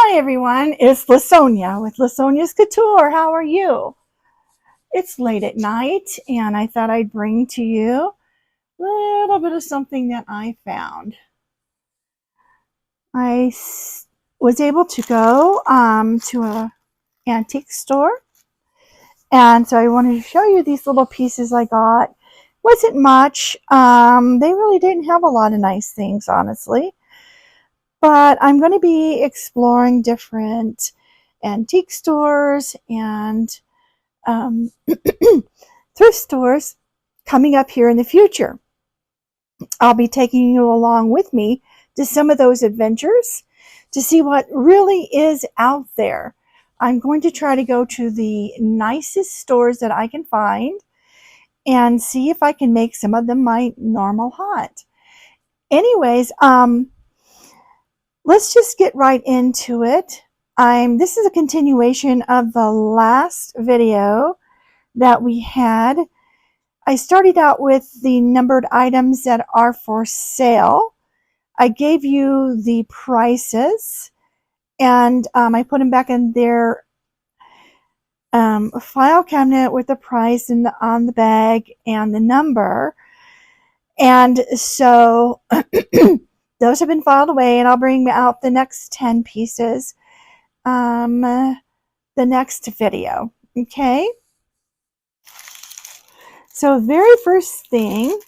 Hi everyone, it's LaSonia with LaSonjasCouture. How are you? It's late at night and I thought I'd bring to you a little bit of something that I found. I was able to go to an antique store, and so I wanted to show you these little pieces I got. Wasn't much. They really didn't have a lot of nice things, honestly. But I'm going to be exploring different antique stores and thrift stores coming up here in the future. I'll be taking you along with me to some of those adventures to see what really is out there. I'm going to try to go to the nicest stores that I can find and see if I can make some of them my normal haunt. Anyways, let's just get right into it. This is a continuation of the last video that we had. I started out with the numbered items that are for sale. I gave you the prices, and I put them back in their file cabinet with the price and on the bag and the number. And so those have been filed away, and I'll bring out the next 10 pieces the next video. Okay? So very first thing,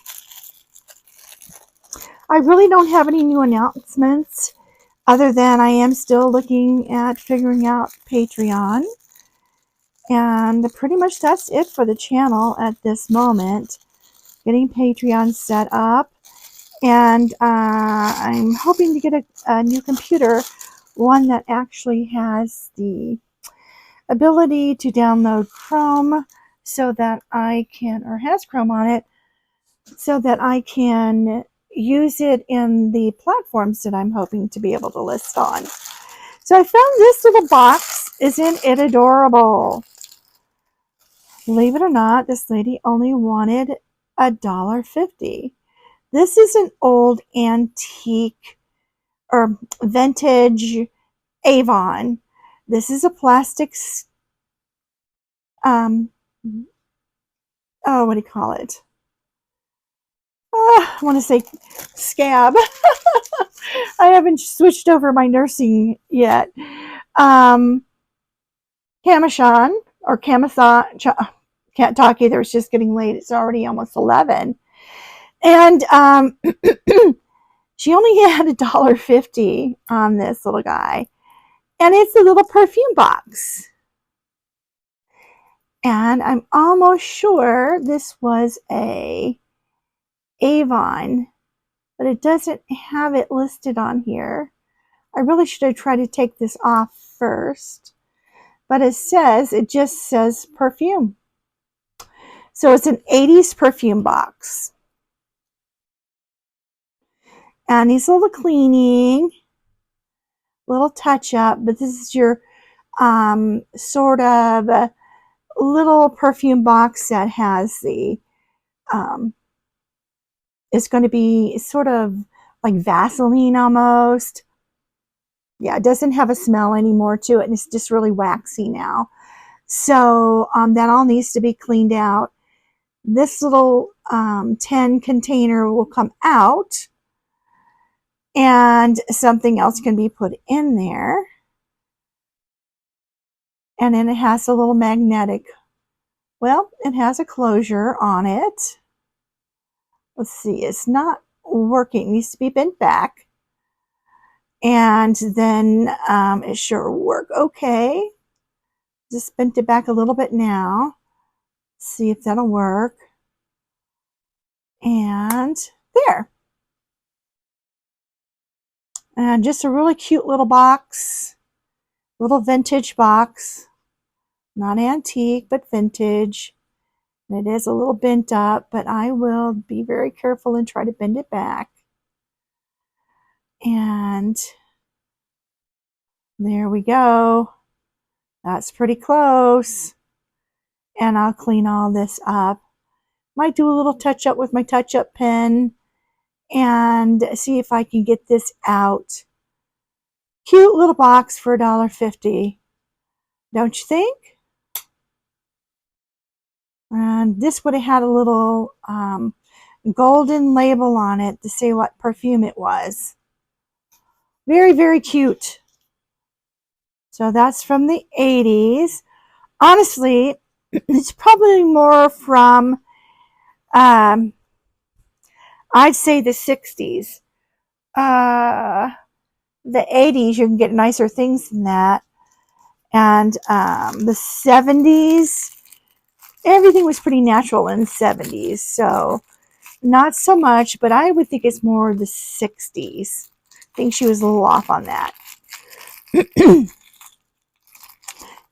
I really don't have any new announcements other than I am still looking at figuring out Patreon. And pretty much that's it for the channel at this moment. Getting Patreon set up. And I'm hoping to get a new computer, one that actually has the ability to download Chrome so that I can, or has Chrome on it, so that I can use it in the platforms that I'm hoping to be able to list on. So I found this little box. Isn't it adorable? Believe it or not, this lady only wanted $1.50. This is an old antique or vintage Avon. This is a plastic, what do you call it? I want to say scab. I haven't switched over my nursing yet. Camishan or camisade. Can't talk either. It's just getting late. It's already almost 11. And she only had $1.50 on this little guy. And it's a little perfume box. And I'm almost sure this was a Avon, but it doesn't have it listed on here. I really should have tried to take this off first, but it just says perfume. So it's an 80s perfume box. And needs a little cleaning, little touch up, but this is your sort of little perfume box that has the it's going to be sort of like Vaseline almost. Yeah, it doesn't have a smell anymore to it, and it's just really waxy now. So that all needs to be cleaned out. This little 10 container will come out, and something else can be put in there. And then it has a little magnetic, well, it has a closure on it. Let's see, it's not working. It needs to be bent back. And then it sure worked okay. Just bent it back a little bit now. See if that'll work. And there. And just a really cute little box. Little vintage box. Not antique, but vintage. And it is a little bent up, but I will be very careful and try to bend it back. And there we go. That's pretty close. And I'll clean all this up. Might do a little touch up with my touch up pen and see if I can get this out cute little box for $1.50. Don't you think? And this would have had a little golden label on it to say what perfume it was. Very, very cute. So that's from the 80s. Honestly, it's probably more from, I'd say the 60s. The 80s, you can get nicer things than that. And the 70s, everything was pretty natural in the 70s. So not so much, but I would think it's more the 60s. I think she was a little off on that.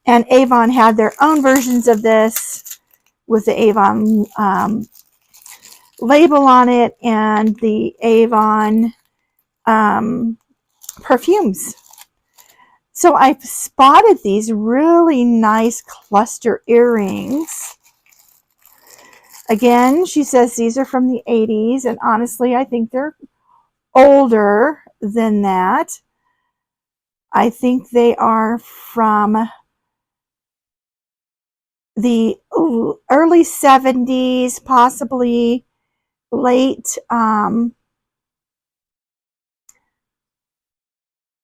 And Avon had their own versions of this with the Avon label on it and the Avon perfumes. So I've spotted these really nice cluster earrings. Again, she says these are from the 80s, and honestly, I think they're older than that. I think they are from the early 70s, possibly late.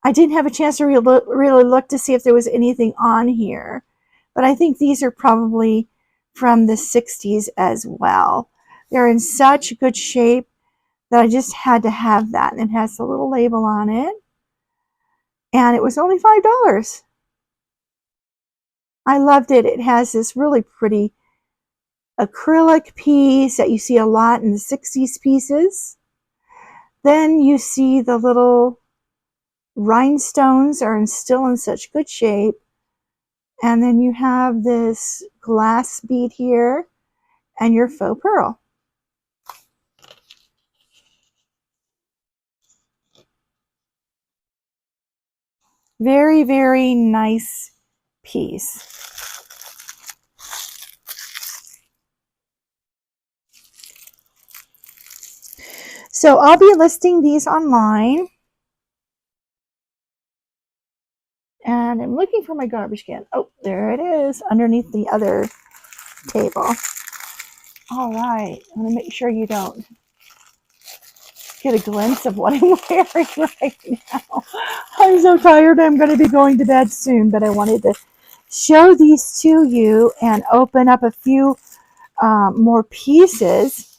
I didn't have a chance to really look to see if there was anything on here, but I think these are probably from the 60s as well. They're in such good shape that I just had to have that, and it has a little label on it, and it was only $5. I loved it. It has this really pretty acrylic piece that you see a lot in the 60s pieces. Then you see the little rhinestones are still in such good shape. And then you have this glass bead here and your faux pearl. Very, very nice piece. So I'll be listing these online. And I'm looking for my garbage can. Oh, there it is, underneath the other table. All right, I'm going to make sure you don't get a glimpse of what I'm wearing right now. I'm so tired. I'm going to be going to bed soon, but I wanted to show these to you and open up a few more pieces.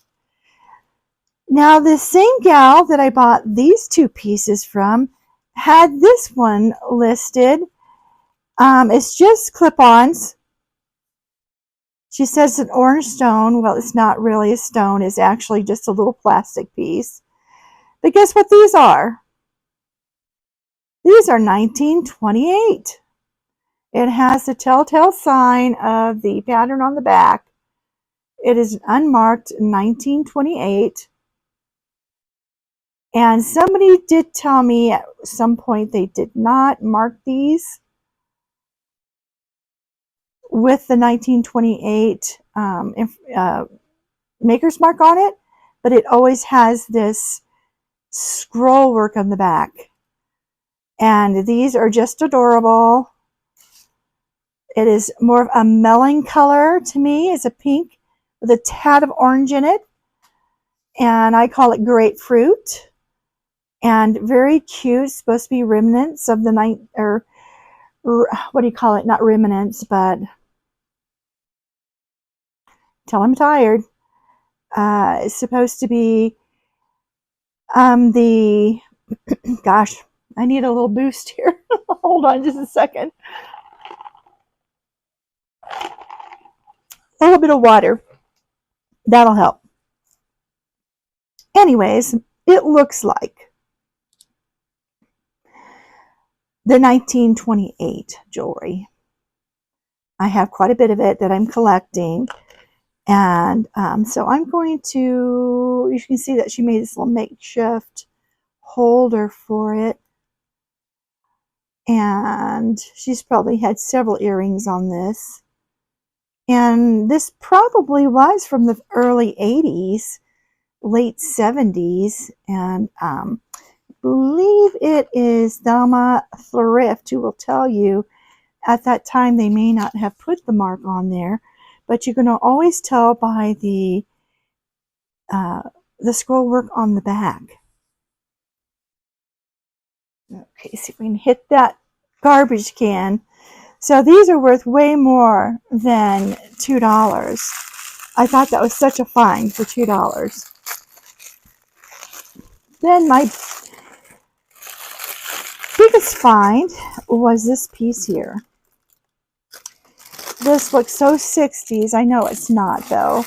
Now, the same gal that I bought these two pieces from had this one listed. It's just clip-ons. She says an orange stone. Well, it's not really a stone. It's actually just a little plastic piece. But guess what these are? These are 1928. It has the telltale sign of the pattern on the back. It is unmarked 1928. And somebody did tell me at some point they did not mark these with the 1928 maker's mark on it, but it always has this scroll work on the back. And these are just adorable. It is more of a melon color to me. It's a pink with a tad of orange in it. And I call it grapefruit. And very cute. It's supposed to be remnants of the night, or what do you call it? Not remnants, but till I'm tired. It's supposed to be the, gosh, I need a little boost here. Hold on just a second. A little bit of water. That'll help. Anyways, it looks like the 1928 jewelry. I have quite a bit of it that I'm collecting. And so I'm going to, you can see that she made this little makeshift holder for it. And she's probably had several earrings on this. And this probably was from the early 80s, late 70s. And believe it is Thelma Thrift who will tell you at that time they may not have put the mark on there, but you can always tell by the scroll work on the back. Okay, see if we can hit that garbage can. So these are worth way more than $2. I thought that was such a find for $2. Then my biggest find was this piece here. This looks so 60s. I know it's not though,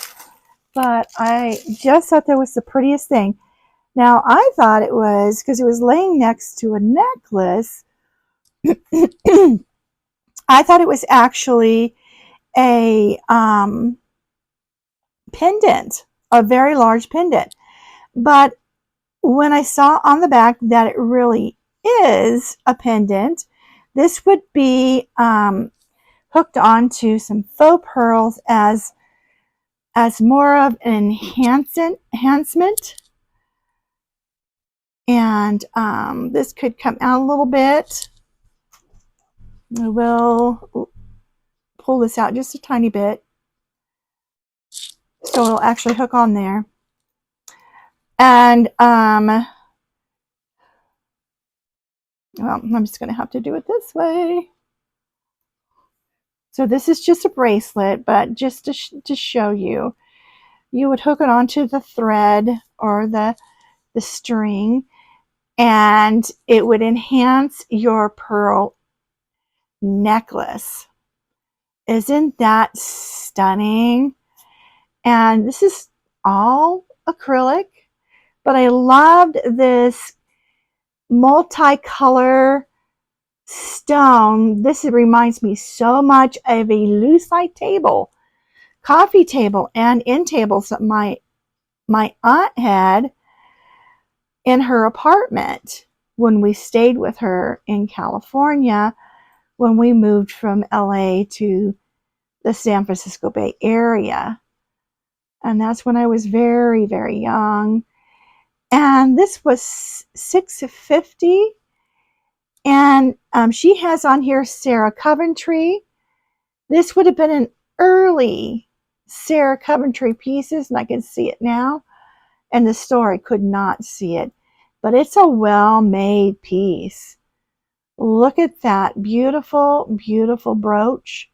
but I just thought that was the prettiest thing. Now I thought it was because it was laying next to a necklace. I thought it was actually a pendant, a very large pendant. But when I saw on the back that it really is a pendant, this would be hooked onto some faux pearls as more of an enhancement. And this could come out a little bit. I will pull this out just a tiny bit so it'll actually hook on there. And well, I'm just going to have to do it this way. So this is just a bracelet, but just to show you, you would hook it onto the thread or the string, and it would enhance your pearl necklace. Isn't that stunning? And this is all acrylic, but I loved this multicolor stone. This reminds me so much of a lucite table, coffee table, and end tables that my aunt had in her apartment when we stayed with her in California when we moved from LA to the San Francisco Bay Area. And that's when I was very, very young. And this was $6.50. And she has on here Sarah Coventry. This would have been an early Sarah Coventry pieces, and I can see it now. And the store, I could not see it. But it's a well-made piece. Look at that beautiful, beautiful brooch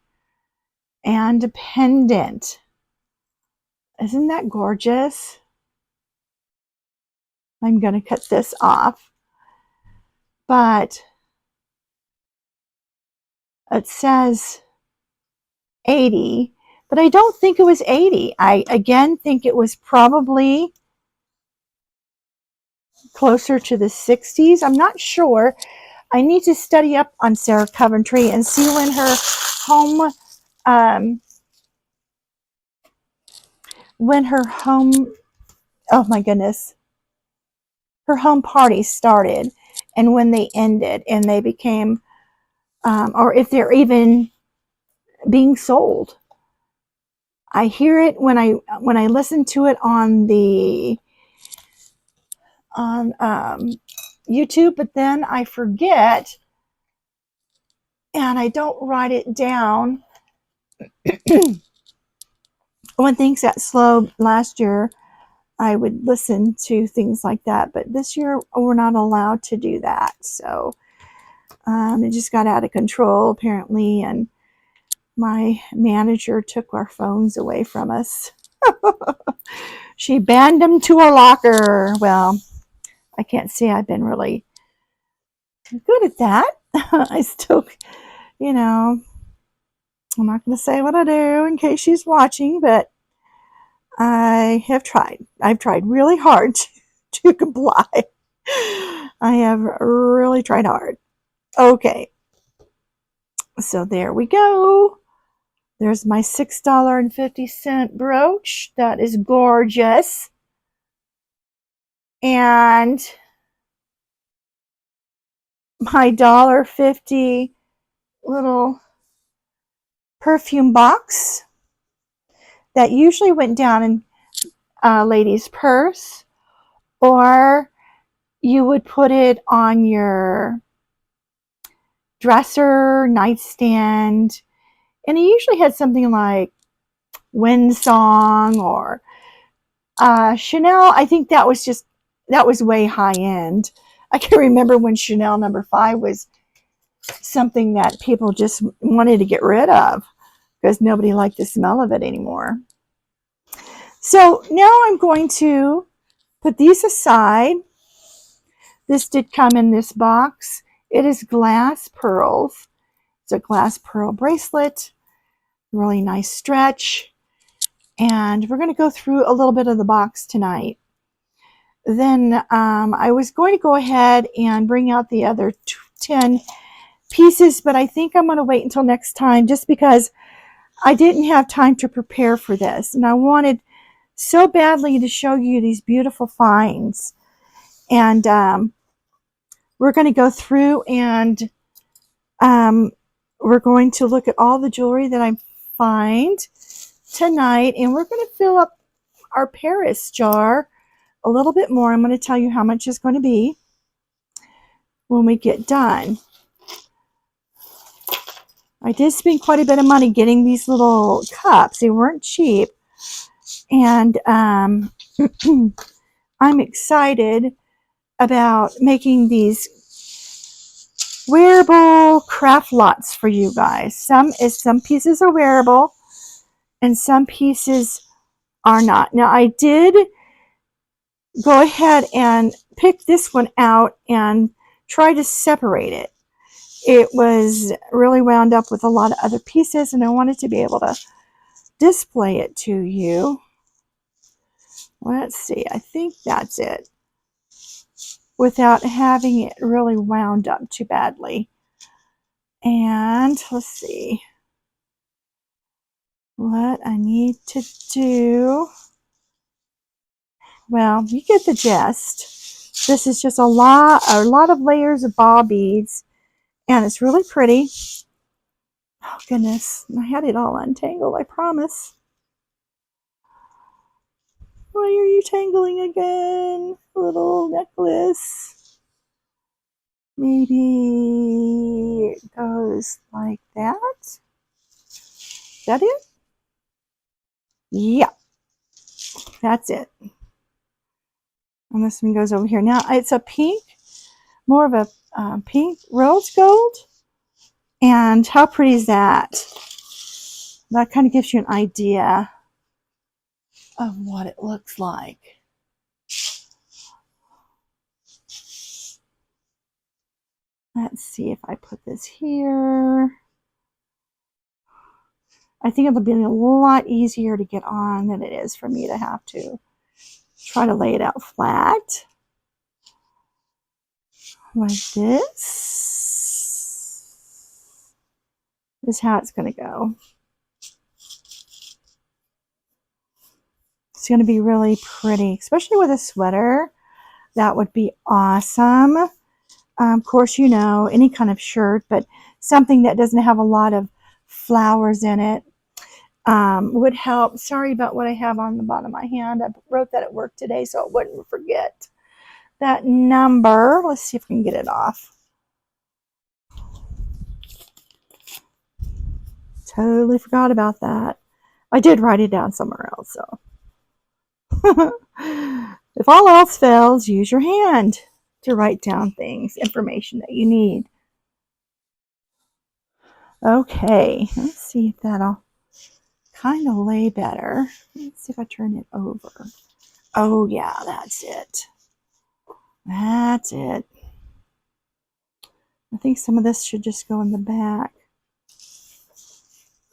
and a pendant. Isn't that gorgeous? I'm going to cut this off. But it says 80, but I don't think it was 80. I again think it was probably closer to the 60s. I'm not sure. I need to study up on Sarah Coventry and see when her home oh my goodness, her home party started and when they ended and they became or if they're even being sold. I hear it when I listen to it on YouTube, but then I forget and I don't write it down. When things got slow last year, I would listen to things like that, but this year we're not allowed to do that. So it just got out of control apparently, and my manager took our phones away from us. She banned them to a locker. Well, I can't say I've been really good at that. I still, you know, I'm not going to say what I do in case she's watching, but I have tried. I've tried really hard to comply. I have really tried hard. Okay. So there we go. There's my $6.50 brooch. That is gorgeous. And my $1.50 little perfume box that usually went down in a lady's purse or you would put it on your dresser, nightstand, and it usually had something like Wind Song or Chanel. I think that was way high end. I can remember when Chanel number 5 was something that people just wanted to get rid of because nobody liked the smell of it anymore. So now I'm going to put these aside. This did come in this box. It is glass pearls. It's a glass pearl bracelet. Really nice stretch. And we're going to go through a little bit of the box tonight. Then I was going to go ahead and bring out the other 10 pieces, but I think I'm going to wait until next time just because I didn't have time to prepare for this. And I wanted so badly to show you these beautiful finds. And we're going to go through and we're going to look at all the jewelry that I find tonight. And we're going to fill up our Paris jar a little bit more. I'm going to tell you how much it's going to be when we get done. I did spend quite a bit of money getting these little cups. They weren't cheap. And I'm excited about making these wearable craft lots for you guys. Some pieces are wearable and some pieces are not. Now I did go ahead and pick this one out and try to separate it. It was really wound up with a lot of other pieces and I wanted to be able to display it to you. Let's see, I think that's it. Without having it really wound up too badly. And let's see what I need to do. Well, you get the gist. This is just a lot of layers of ball beads, and it's really pretty. Oh goodness, I had it all untangled, I promise. Why are you tangling again, little necklace? Maybe it goes like that. Is that it? Yeah, that's it. And this one goes over here. Now it's a pink, more of a pink rose gold. And how pretty is that? That kind of gives you an idea of what it looks like. Let's see if I put this here. I think it'll be a lot easier to get on than it is for me to have to try to lay it out flat. Like this. This is how it's going to go. It's going to be really pretty, especially with a sweater. That would be awesome. Of course, you know, any kind of shirt, but something that doesn't have a lot of flowers in it would help. Sorry about what I have on the bottom of my hand. I wrote that at work today so I wouldn't forget that number. Let's see if we can get it off. Totally forgot about that. I did write it down somewhere else, so. If all else fails, use your hand to write down things, information that you need. Okay, let's see if that'll kind of lay better. Let's see if I turn it over. Oh yeah, that's it. That's it. I think some of this should just go in the back.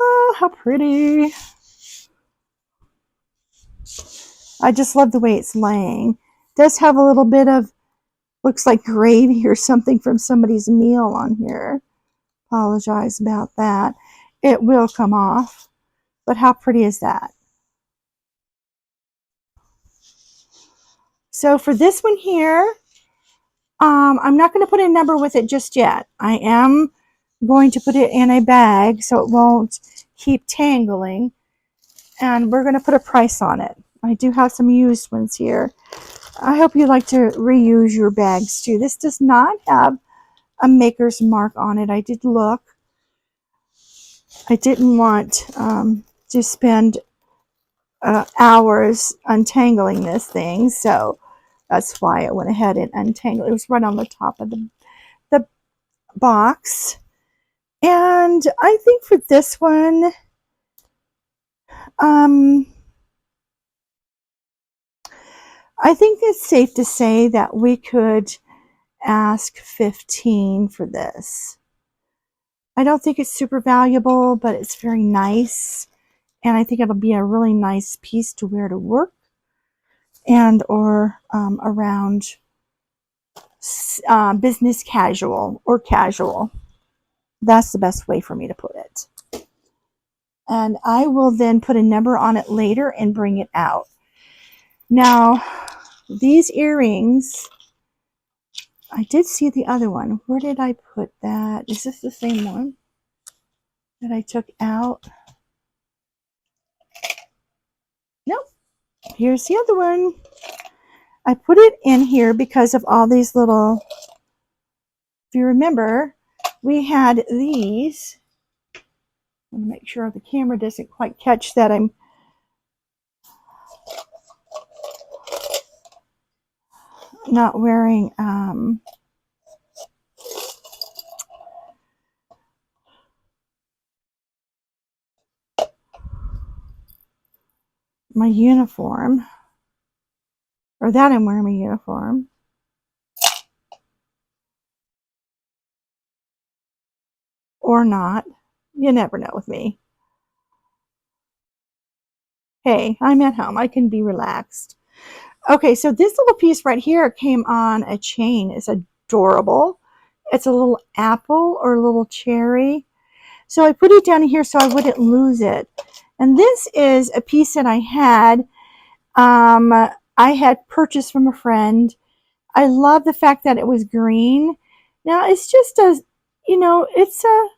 Oh, how pretty. I just love the way it's laying. It does have a little bit of, looks like gravy or something from somebody's meal on here. Apologize about that. It will come off. But how pretty is that? So for this one here, I'm not going to put a number with it just yet. I am going to put it in a bag so it won't keep tangling. And we're going to put a price on it. I do have some used ones here. I hope you like to reuse your bags too. This does not have a maker's mark on it. I did look. I didn't want to spend hours untangling this thing, so that's why I went ahead and untangled. It was right on the top of the box. And I think for this one, I think it's safe to say that we could ask 15 for this. I don't think it's super valuable, but it's very nice. And I think it'll be a really nice piece to wear to work and or around business casual or casual. That's the best way for me to put it. And I will then put a number on it later and bring it out. Now, these earrings, I did see the other one. Where did I put that? Is this the same one that I took out? Nope. Here's the other one. I put it in here because of all these little, if you remember, we had these. I want to make sure the camera doesn't quite catch that I'm not wearing my uniform, or that I'm wearing my uniform. Or not. You never know with me. Hey, I'm at home. I can be relaxed. Okay, so this little piece right here came on a chain. It's adorable. It's a little apple or a little cherry. So I put it down here so I wouldn't lose it. And this is a piece that I had purchased from a friend. I love the fact that it was green. Now it's just a, it's a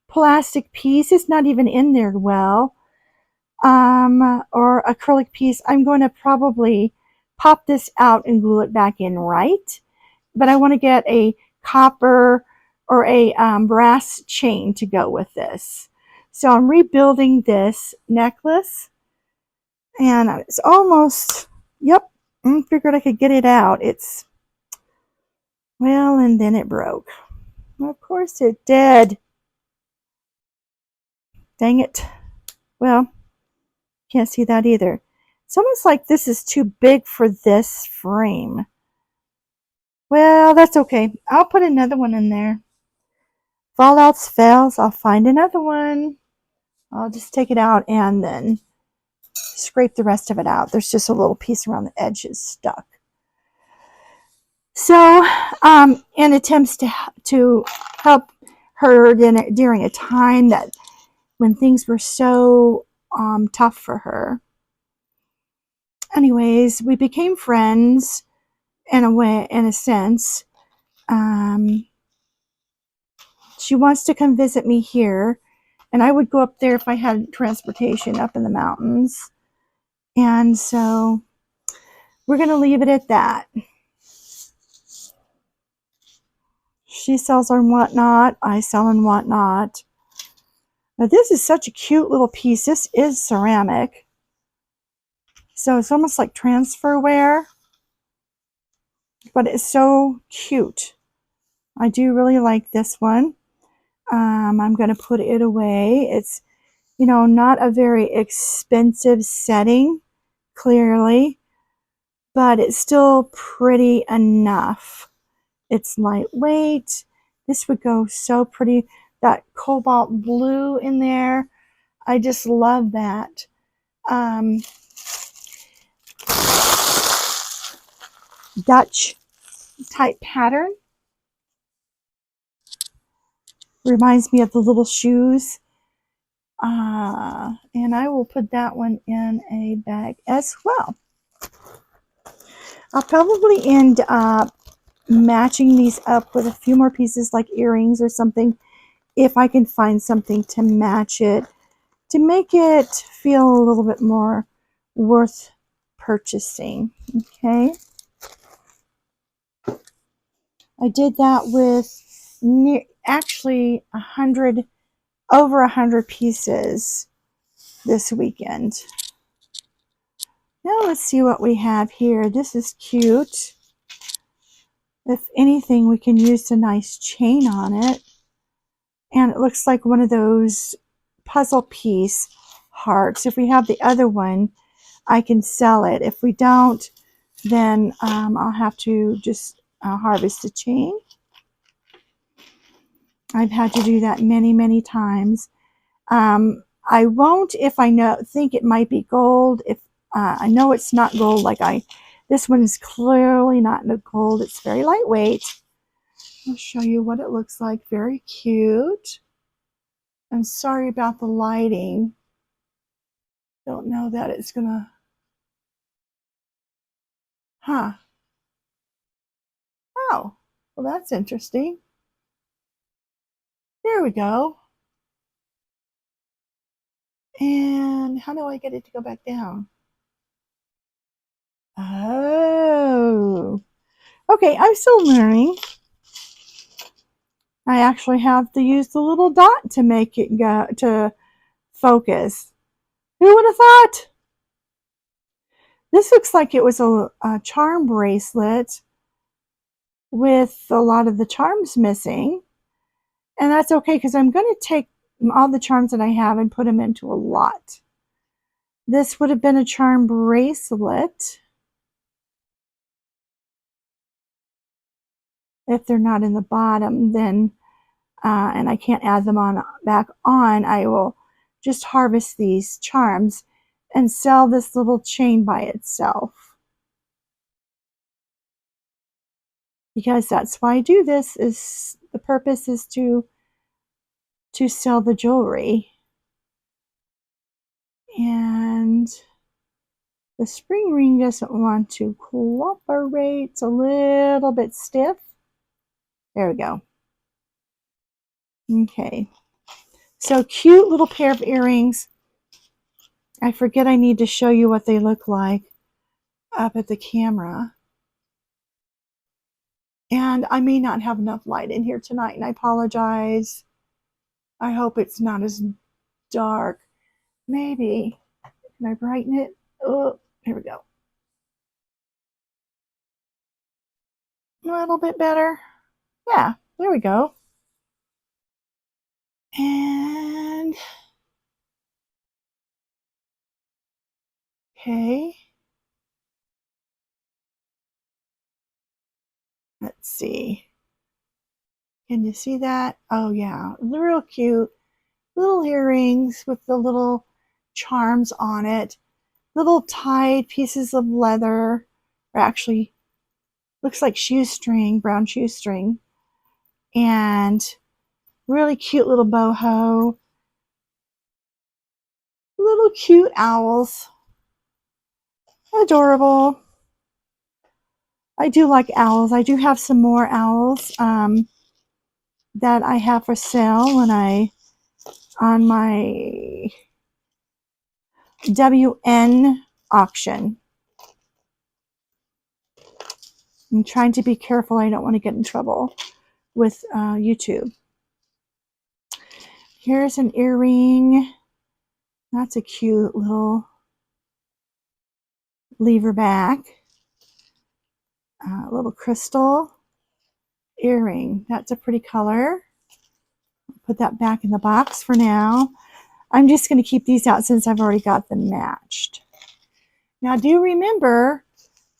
plastic piece. It's not even in there well. Or acrylic piece. I'm going to probably pop this out and glue it back in right. But I want to get a copper or a brass chain to go with this. So I'm rebuilding this necklace. And it's almost, yep, I figured I could get it out. It's, well, and then it broke. Of course it did. Dang it. Well, can't see that either. It's almost like this is too big for this frame. Well, that's okay. I'll put another one in there. If all else fails, I'll find another one. I'll just take it out and then scrape the rest of it out. There's just a little piece around the edges stuck. So, in attempts to help her during a time that when things were so tough for her. Anyways, we became friends in a sense. She wants to come visit me here, and I would go up there if I had transportation up in the mountains. And so we're going to leave it at that. She sells on Whatnot. I sell on Whatnot. Now this is such a cute little piece. This is ceramic. So it's almost like transferware. But it's so cute. I do really like this one. I'm going to put it away. It's, not a very expensive setting, clearly. But it's still pretty enough. It's lightweight. This would go so pretty. That cobalt blue in there. I just love that. Dutch type pattern. Reminds me of the little shoes. And I will put that one in a bag as well. I'll probably end up matching these up with a few more pieces like earrings or something, if I can find something to match it, to make it feel a little bit more worth purchasing. Okay. I did that with actually over 100 pieces this weekend. Now let's see what we have here. This is cute. If anything, we can use a nice chain on it. And it looks like one of those puzzle piece hearts. If we have the other one, I can sell it. If we don't, then I'll have to just harvest a chain. I've had to do that many, many times. I won't if I think it might be gold. If I know it's not gold, this one is clearly not gold. It's very lightweight. I'll show you what it looks like. Very cute. I'm sorry about the lighting. Don't know that it's gonna. Huh. Oh, well, that's interesting. There we go. And how do I get it to go back down? Oh. Okay, I'm still learning. I actually have to use the little dot to make it go to focus. Who would have thought? This looks like it was a charm bracelet with a lot of the charms missing. And that's okay because I'm going to take all the charms that I have and put them into a lot. This would have been a charm bracelet if they're not in the bottom, then and I can't add them back on, I will just harvest these charms and sell this little chain by itself. Because that's why I do this, is the purpose is to sell the jewelry. And the spring ring doesn't want to cooperate. It's a little bit stiff. There we go. Okay. So cute little pair of earrings. I forget I need to show you what they look like up at the camera. And I may not have enough light in here tonight, and I apologize. I hope it's not as dark. Maybe. Can I brighten it? Oh, here we go. A little bit better. Yeah, there we go. And okay. Let's see. Can you see that? Oh yeah, real cute. Little earrings with the little charms on it. Little tied pieces of leather. Or actually, looks like shoestring, brown shoestring. And really cute little boho. Little cute owls. Adorable. I do like owls. I do have some more owls that I have for sale on my WN auction. I'm trying to be careful. I don't want to get in trouble with YouTube. Here's an earring. That's a cute little lever back. Little crystal earring. That's a pretty color. Put that back in the box for now. I'm just going to keep these out since I've already got them matched. Now do remember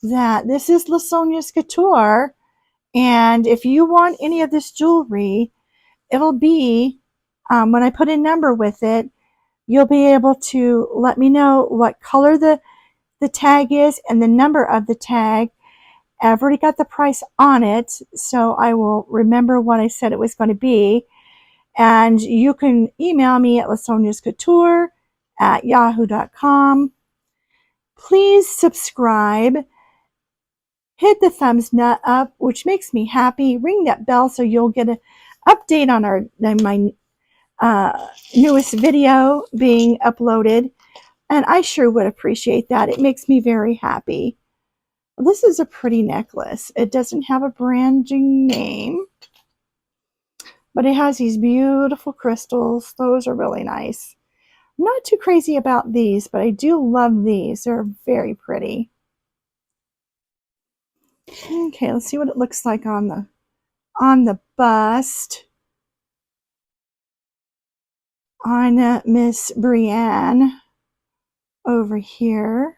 that this is LaSonjasCouture, and if you want any of this jewelry, it'll be, when I put a number with it, you'll be able to let me know what color the tag is and the number of the tag. I've already got the price on it, so I will remember what I said it was going to be. And you can email me at LaSonjasCouture@yahoo.com. Please subscribe. Hit the thumbs up, which makes me happy. Ring that bell so you'll get an update on my newest video being uploaded. And I sure would appreciate that. It makes me very happy. This is a pretty necklace. It doesn't have a branding name, but it has these beautiful crystals. Those are really nice. I'm not too crazy about these, but I do love these. They're very pretty. Okay, let's see what it looks like on the bust on Miss Brienne over here.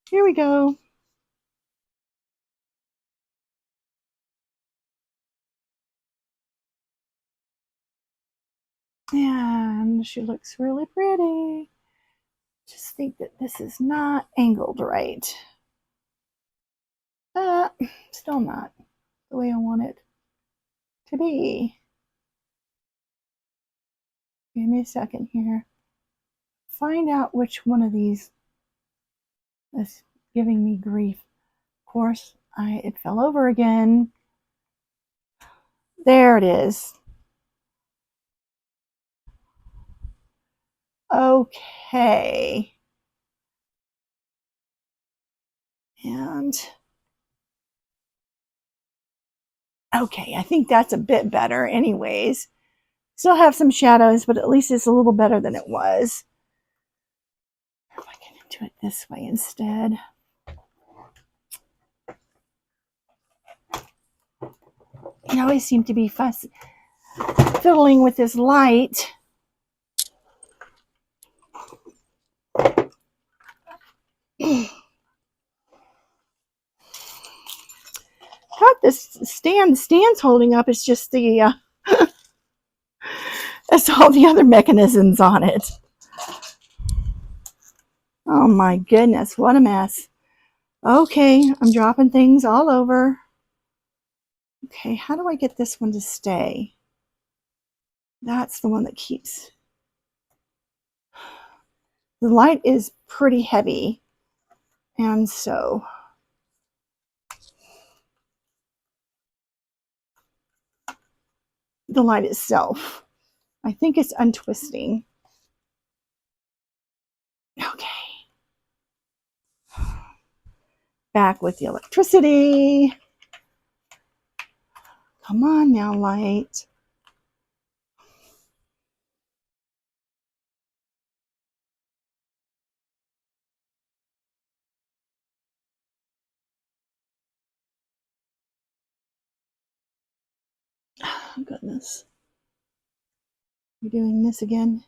Here we go. And she looks really pretty. Just think that this is not angled right. Still not the way I want it to be. Give me a second here. Find out which one of these is giving me grief. Of course, it fell over again. There it is. Okay. And okay, I think that's a bit better anyways. Still have some shadows, but at least it's a little better than it was. If I can do it this way instead. I always seem to be fiddling with this light. Got this stand's holding up. It's just the that's all the other mechanisms on it. Oh my goodness, what a mess. Okay, I'm dropping things all over. Okay, how do I get this one to stay? That's the one that keeps. The light is pretty heavy, and so the light itself, I think it's untwisting. Okay. Back with the electricity. Come on now, light. Oh, goodness. We're doing this again.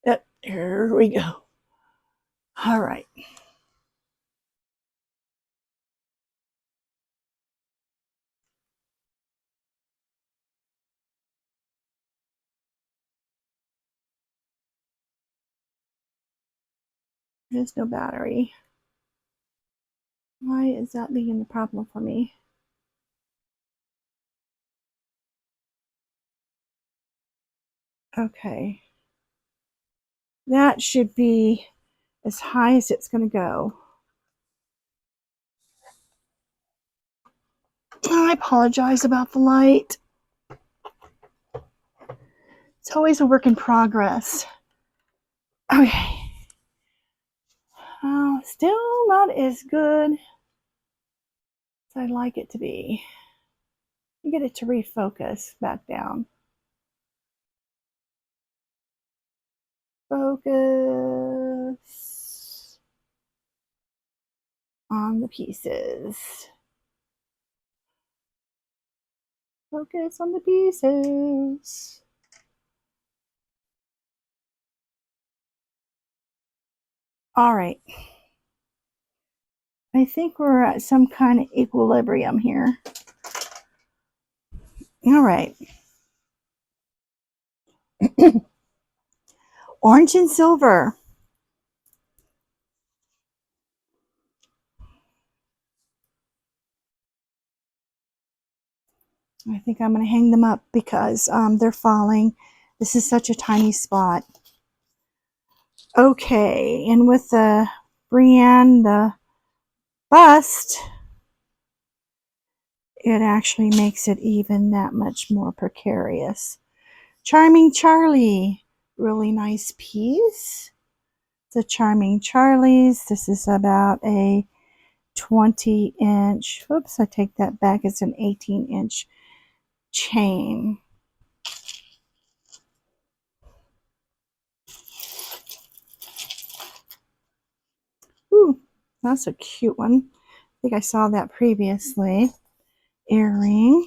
Yep, here we go. All right. There's no battery. Why is that being the problem for me? Okay. That should be as high as it's going to go. I apologize about the light. It's always a work in progress. Okay. Still not as good as I'd like it to be. Get it to refocus back down. Focus on the pieces. Focus on the pieces. All right. I think we're at some kind of equilibrium here. All right. Orange and silver. I think I'm going to hang them up because they're falling. This is such a tiny spot. Okay, and with the Brienne, the bust, it actually makes it even that much more precarious. Charming Charlie, really nice piece. It's a Charming Charlie's. This is about a 20-inch, oops, I take that back, it's an 18-inch chain. Ooh, that's a cute one. I think I saw that previously. Earring.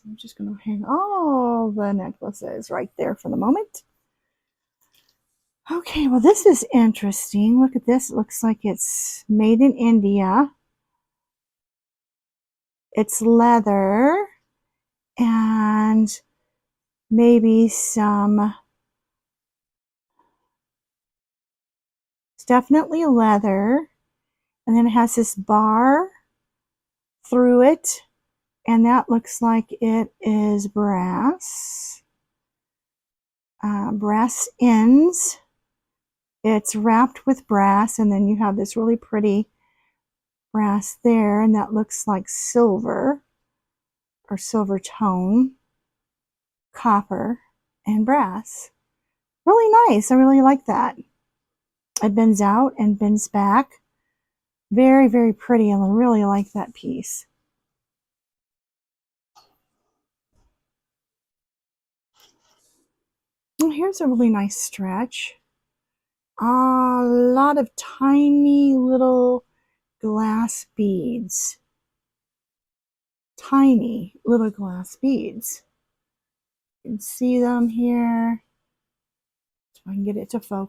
I'm just going to hang all the necklaces right there for the moment. Okay, well, this is interesting. Look at this. It looks like it's made in India. It's leather and maybe some, it's definitely leather. And then it has this bar through it. And that looks like it is brass. Brass ends. It's wrapped with brass, and then you have this really pretty brass there, and that looks like silver or silver tone, copper, and brass. Really nice. I really like that. It bends out and bends back. Very, very pretty. I really like that piece. Oh, here's a really nice stretch. A lot of tiny little glass beads. Tiny little glass beads. You can see them here. So I can get it to focus.